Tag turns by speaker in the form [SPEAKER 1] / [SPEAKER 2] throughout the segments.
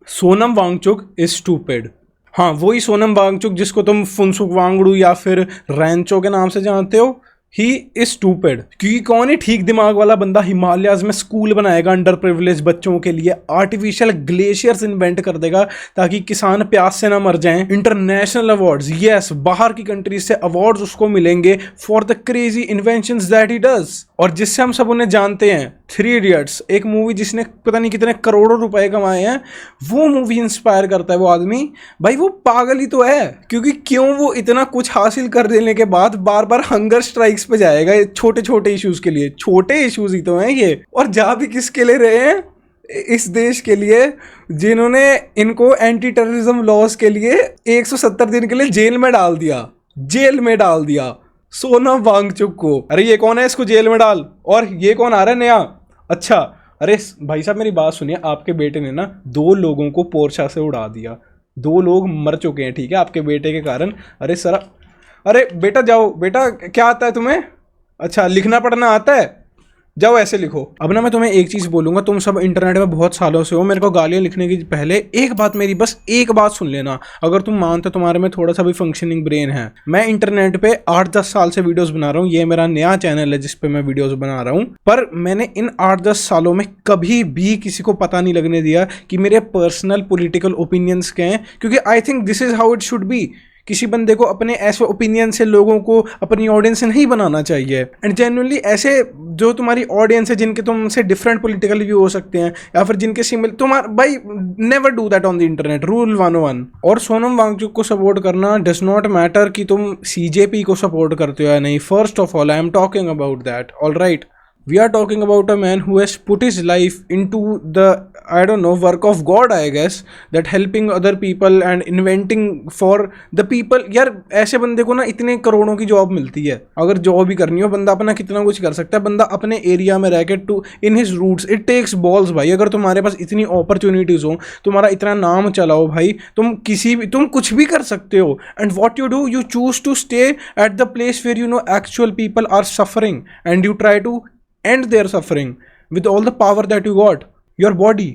[SPEAKER 1] Sonam Wangchuck is stupid. हाँ, वही सोनम वांगचुक जिसको तुम फुनसुक वांगडू या फिर रैंचो के नाम से जानते हो। ही इज स्टूपिड, क्योंकि कौन ही ठीक दिमाग वाला बंदा हिमालयाज में स्कूल बनाएगा अंडर प्रिविलेज बच्चों के लिए, आर्टिफिशियल ग्लेशियर्स इन्वेंट कर देगा ताकि किसान प्यास से ना मर जाएं। इंटरनेशनल अवार्ड्स, यस, बाहर की कंट्रीज से अवार्ड्स उसको मिलेंगे for the crazy inventions that he does. और जिससे हम सब उन्हें जानते हैं, 3 इडियट्स, एक मूवी जिसने पता नहीं कितने करोड़ों रुपए कमाए हैं, वो मूवी इंस्पायर करता है वो आदमी। भाई वो पागल ही तो है, क्योंकि क्यों वो इतना कुछ हासिल कर लेने के बाद बार बार हंगर स्ट्राइक्स पे जाएगा छोटे छोटे इश्यूज के लिए। छोटे इश्यूज ही तो हैं ये, और जा भी किसके लिए रहे हैं? इस देश के लिए जिन्होंने इनको एंटी टेररिज्म लॉज के लिए 170 दिन के लिए जेल में डाल दिया सोनम वांगचुक को। अरे ये कौन है इसको जेल में डाल, और ये कौन आ रहा है नया? अच्छा, अरे भाई साहब मेरी बात सुनिए, आपके बेटे ने ना 2 लोगों को पोर्शा से उड़ा दिया, 2 लोग मर चुके हैं, ठीक है, आपके बेटे के कारण। अरे सर, अरे बेटा जाओ, बेटा क्या आता है तुम्हें? अच्छा, लिखना पढ़ना आता है, जाओ ऐसे लिखो। अब ना मैं तुम्हें एक चीज़ बोलूँगा, तुम सब इंटरनेट में बहुत सालों से हो, मेरे को गालियाँ लिखने की पहले एक बात, मेरी बस एक बात सुन लेना। अगर तुम मानते तुम्हारे में थोड़ा सा भी फंक्शनिंग ब्रेन है, मैं इंटरनेट पे 8-10 साल से वीडियोस बना रहा हूँ, ये मेरा नया चैनल है जिस पे मैं वीडियोस बना रहा हूँ, पर मैंने इन 8-10 सालों में कभी भी किसी को पता नहीं लगने दिया कि मेरे पर्सनल पॉलिटिकल ओपिनियंस क्या हैं, क्योंकि I think this is how it should be. किसी बंदे को अपने ऐसे ओपिनियन से लोगों को अपनी ऑडियंस से नहीं बनाना चाहिए। एंड जेन्युइनली ऐसे जो तुम्हारी ऑडियंस है जिनके तुमसे डिफरेंट पॉलिटिकल व्यू हो सकते हैं, या फिर जिनके सिमिलर, तुम्हारा भाई never do that on the internet, rule 101। और सोनम वांगचुक को सपोर्ट करना डज नॉट मैटर कि तुम सीजेपी को सपोर्ट करते हो या नहीं। First of all I am talking about that, all right. We are talking about a man who has put his life into the, I don't know, work of God, I guess, that helping other people and inventing for the people। यार ऐसे बंदे को ना इतने करोड़ों की job मिलती है, अगर जॉब भी करनी हो बंदा अपना कितना कुछ कर सकता है, बंदा अपने एरिया में रह के to in his roots. It takes balls भाई, अगर तुम्हारे पास इतनी अपॉर्चुनिटीज हो, तुम्हारा इतना नाम चलाओ भाई, तुम कुछ भी कर सकते हो। And what you do, you choose to stay at the place where you know actual people are suffering and you try to end their suffering with all the power that you got, your body।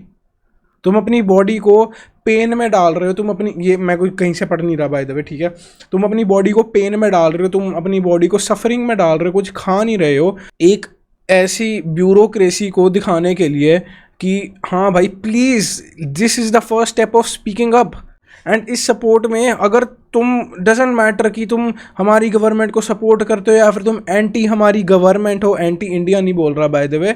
[SPEAKER 1] तुम अपनी body को pen में डाल रहे हो, तुम अपनी, ये मैं कोई कहीं से पढ़ नहीं रहा बाय द वे, ठीक है, तुम अपनी बॉडी को पेन में डाल रहे हो, तुम अपनी बॉडी को सफरिंग में डाल रहे हो, कुछ खा नहीं रहे हो, एक ऐसी ब्यूरोक्रेसी को दिखाने के लिए कि हाँ भाई please this is the first step of speaking up. And इस सपोर्ट में अगर तुम, डजेंट मैटर कि तुम हमारी गवर्नमेंट को सपोर्ट करते हो या फिर तुम एंटी हमारी गवर्नमेंट हो, एंटी इंडिया नहीं बोल रहा bye the way,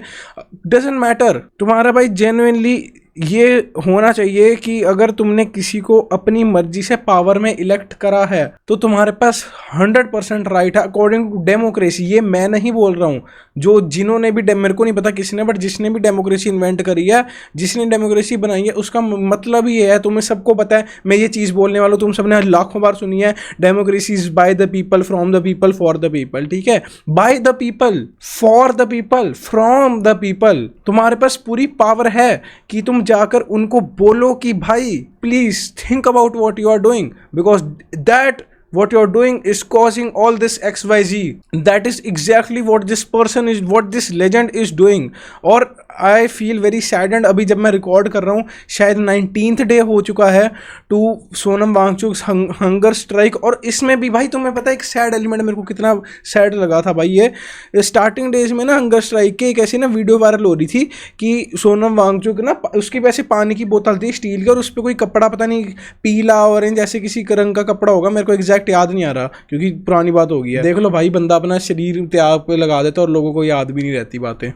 [SPEAKER 1] doesn't matter, तुम्हारा भाई जेन्युइनली ये होना चाहिए कि अगर तुमने किसी को अपनी मर्जी से पावर में इलेक्ट करा है तो तुम्हारे पास 100% राइट है अकॉर्डिंग टू डेमोक्रेसी। ये मैं नहीं बोल रहा हूँ, जो जिन्होंने भी, मेरे को नहीं पता किसने, बट जिसने भी डेमोक्रेसी इन्वेंट करी है, जिसने डेमोक्रेसी बनाई है, उसका मतलब ये है, तुम्हें सबको पता है, मैं ये चीज़ बोलने वाला हूँ, तुम सबने लाखों बार सुनी है, democracy is by the people, from the people, for the people, ठीक है, by the people, for the people, from the people. तुम्हारे पास पूरी पावर है कि तुम जाकर उनको बोलो कि भाई please think about what you are doing, because that what you're doing is causing all this XYZ। that is exactly what this person is, what this legend is doing। और I feel very saddened, अभी जब मैं record कर रहा हूँ शायद 19th day हो चुका है to Sonam Wangchuk hunger strike. और इसमें भी भाई तुम्हें पता है एक सैड एलिमेंट मेरे को कितना सैड लगा था भाई, ये स्टार्टिंग डेज में ना हंगर स्ट्राइक के एक ऐसी ना वीडियो वायरल हो रही थी कि सोनम वांगचुक ना, उसकी वैसे पानी की बोतल थी स्टील की, और उस पर कोई कपड़ा, पता नहीं पीला ऑरेंज ऐसे किसी रंग का कपड़ा होगा, मेरे को एग्जैक्ट याद नहीं आ रहा क्योंकि पुरानी बात हो गई है। देख लो भाई, बंदा अपना शरीर त्याग पे लगा देता और लोगों को याद भी नहीं रहती बातें,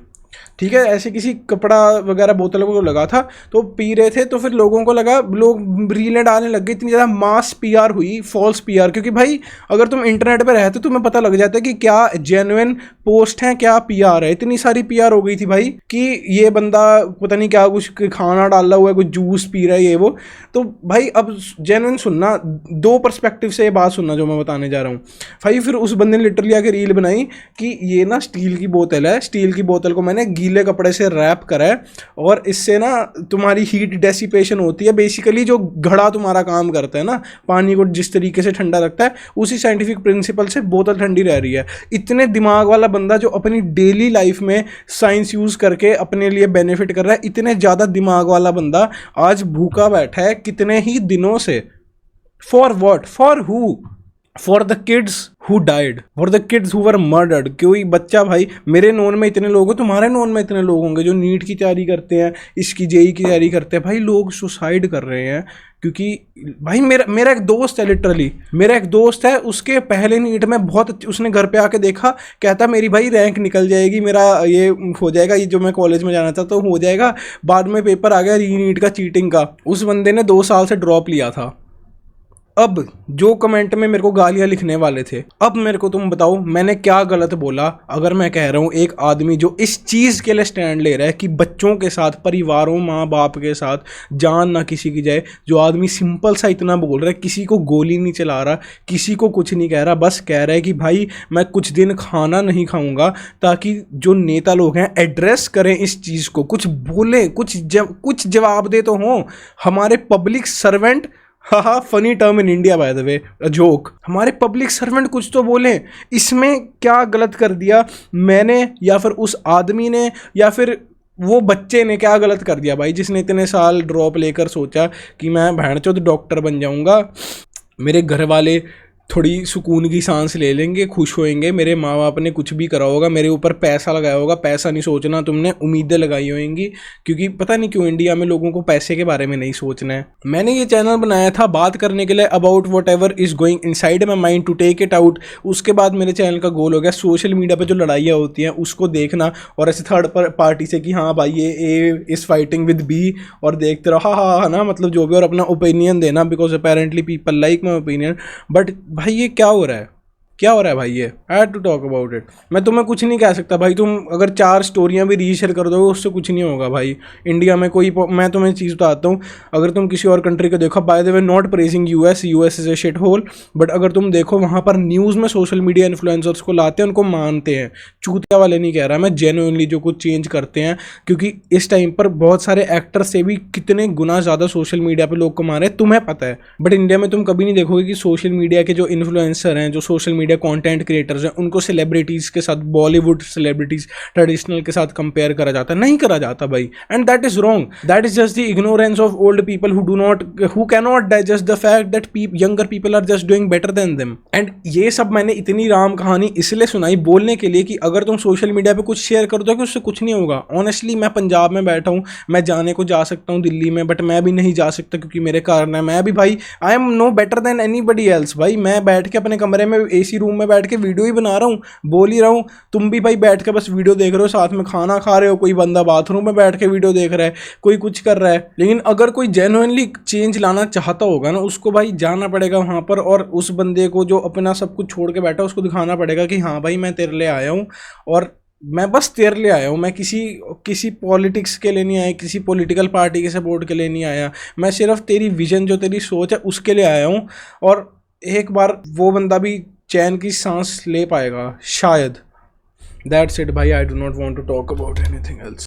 [SPEAKER 1] ठीक है। ऐसे किसी कपड़ा वगैरह बोतल को लगा था तो पी रहे थे, तो फिर लोगों को लगा, लोग रीलें डालने लग गए, इतनी ज़्यादा मास पीआर हुई, फॉल्स पीआर। क्योंकि भाई अगर तुम इंटरनेट पे रहते तुम्हें पता लग जाता है कि क्या जेन्युइन पोस्ट है, क्या पीआर है। इतनी सारी पीआर हो गई थी भाई कि ये बंदा पता नहीं क्या कुछ खाना डाला हुआ है, कुछ जूस पी रहा है, ये वो। तो भाई अब जेन्युइन सुनना, 2 पर्सपेक्टिव से ये बात सुनना जो मैं बताने जा रहा हूँ भाई। फिर उस बंदे ने लिटरली आके रील बनाई कि ये ना स्टील की बोतल है, स्टील की बोतल को मैंने उन्होंने गीले कपड़े से रैप करा है और इससे ना तुम्हारी हीट डेसिपेशन होती है। बेसिकली जो घड़ा तुम्हारा काम करता है ना, पानी को जिस तरीके से ठंडा रखता है, उसी साइंटिफिक प्रिंसिपल से बोतल ठंडी रह रही है। इतने दिमाग वाला बंदा जो अपनी डेली लाइफ में साइंस यूज़ करके अपने लिए बेनिफिट कर रहा है, इतने ज़्यादा दिमाग वाला बंदा आज भूखा बैठा है कितने ही दिनों से। For what? For who? For the kids who died, for the kids who were murdered. कोई बच्चा, भाई मेरे नोन में इतने लोग हैं, तुम्हारे नोन में इतने लोग होंगे जो नीट की तैयारी करते हैं, इसकी जेई की तैयारी करते हैं, भाई लोग सुसाइड कर रहे हैं क्योंकि भाई मेरा एक दोस्त है, लिटरली मेरा एक दोस्त है, उसके पहले नीट में बहुत, उसने घर पे आके देखा, कहता मेरी भाई रैंक निकल जाएगी, मेरा ये हो जाएगा, ये जो मैं कॉलेज में जाना था तो हो जाएगा। बाद में पेपर आ गया री नीट का, चीटिंग का, उस बंदे ने 2 साल से ड्रॉप लिया था। अब जो कमेंट में मेरे को गालियां लिखने वाले थे, अब मेरे को तुम बताओ मैंने क्या गलत बोला अगर मैं कह रहा हूँ एक आदमी जो इस चीज़ के लिए स्टैंड ले रहा है कि बच्चों के साथ, परिवारों, माँ बाप के साथ जान ना किसी की जाए, जो आदमी सिंपल सा इतना बोल रहा है, किसी को गोली नहीं चला रहा, किसी को कुछ नहीं कह रहा, बस कह रहा है कि भाई मैं कुछ दिन खाना नहीं खाऊंगा, ताकि जो नेता लोग हैं एड्रेस करें इस चीज़ को, कुछ बोलें, कुछ जवाब दे तो हों। हमारे पब्लिक सर्वेंट, हाँ, funny term in India by the way, joke, हमारे पब्लिक सर्वेंट कुछ तो बोलें। इसमें क्या गलत कर दिया मैंने, या फिर उस आदमी ने, या फिर वो बच्चे ने क्या गलत कर दिया भाई, जिसने इतने साल ड्रॉप लेकर सोचा कि मैं भैंचोद डॉक्टर बन जाऊंगा, मेरे घर वाले थोड़ी सुकून की सांस ले लेंगे, खुश होएंगे, मेरे माँ बाप ने कुछ भी करा होगा, मेरे ऊपर पैसा लगाया होगा, पैसा नहीं सोचना तुमने, उम्मीदें लगाई होंगी, क्योंकि पता नहीं क्यों इंडिया में लोगों को पैसे के बारे में नहीं सोचना है। मैंने ये चैनल बनाया था बात करने के लिए about whatever is going inside my mind to take it out. उसके बाद मेरे चैनल का गोल हो गया सोशल मीडिया पर जो लड़ाइयाँ होती हैं उसको देखना, और ऐसे थर्ड पार्टी से कि हाँ भाई ये ए इज फाइटिंग विद बी, और देखते रहो हाँ ना, मतलब जो भी, और अपना ओपिनियन देना, because apparently people like my opinion. But भाई ये क्या हो रहा है, क्या हो रहा है भाई, ये I had to talk about it. मैं तुम्हें कुछ नहीं कह सकता भाई, तुम अगर 4 स्टोरियाँ भी रीशेयर कर दोगे उससे कुछ नहीं होगा भाई। इंडिया में कोई, मैं तुम्हें चीज़ बताता हूँ, अगर तुम किसी और कंट्री को देखो, by the way not praising US is a shit hole, but अगर तुम देखो वहाँ पर न्यूज़ में सोशल मीडिया इन्फ्लुएंसर्स को लाते हैं, उनको मानते हैं, चूतिया वाले नहीं कह रहा मैं, जेन्युइनली जो कुछ चेंज करते हैं, क्योंकि इस टाइम पर बहुत सारे एक्टर से भी कितने गुना ज़्यादा सोशल मीडिया पर लोग कमा रहे हैं, तुम्हें पता है। बट इंडिया में तुम कभी नहीं देखोगे कि सोशल मीडिया के जो इन्फ्लुएंसर हैं, जो सोशल मीडिया कंटेंट क्रिएटर्स हैं, उनको सेलिब्रिटीज़ के साथ, बॉलीवुड सेलिब्रिटीज़ ट्रेडिशनल के साथ कंपेयर करा जाता है, नहीं करा जाता भाई, and that is wrong. That is just the ignorance of old people who can not digest the fact that younger people are just doing better than them. And ये सब मैंने इतनी राम कहानी इसलिए सुनाई बोलने के लिए कि अगर तुम सोशल मीडिया पे कुछ शेयर कर दो कि उससे कुछ नहीं होगा। ऑनेस्टली मैं पंजाब में बैठा हूँ, मैं जाने को जा सकता हूँ दिल्ली में, बट मैं भी नहीं जा सकता क्योंकि मेरे कारण है, मैं भी भाई I am no better than anybody else. भाई मैं बैठ के अपने कमरे में AC रूम में बैठ के वीडियो ही बना रहा हूँ, बोल ही रहा हूँ, तुम भी भाई बैठ के बस वीडियो देख रहे हो, साथ में खाना खा रहे हो, कोई बंदा बाथरूम में बैठ के वीडियो देख रहा है, कोई कुछ कर रहा है। लेकिन अगर कोई जेन्युइनली चेंज लाना चाहता होगा ना, उसको भाई जाना पड़ेगा वहाँ पर, और उस बंदे को जो अपना सब कुछ छोड़ के बैठा उसको दिखाना पड़ेगा कि हाँ भाई मैं तेरे लिए आया हूँ, और मैं बस तेरे लिए आया हूँ, मैं किसी पॉलिटिक्स के लिए नहीं आया, किसी पॉलिटिकल पार्टी के सपोर्ट के लिए नहीं आया, मैं सिर्फ तेरी विजन, जो तेरी सोच है उसके लिए आया हूँ। और एक बार वो बंदा भी चैन की सांस ले पाएगा शायद। दैट्स इट भाई, I do not want to talk about anything else.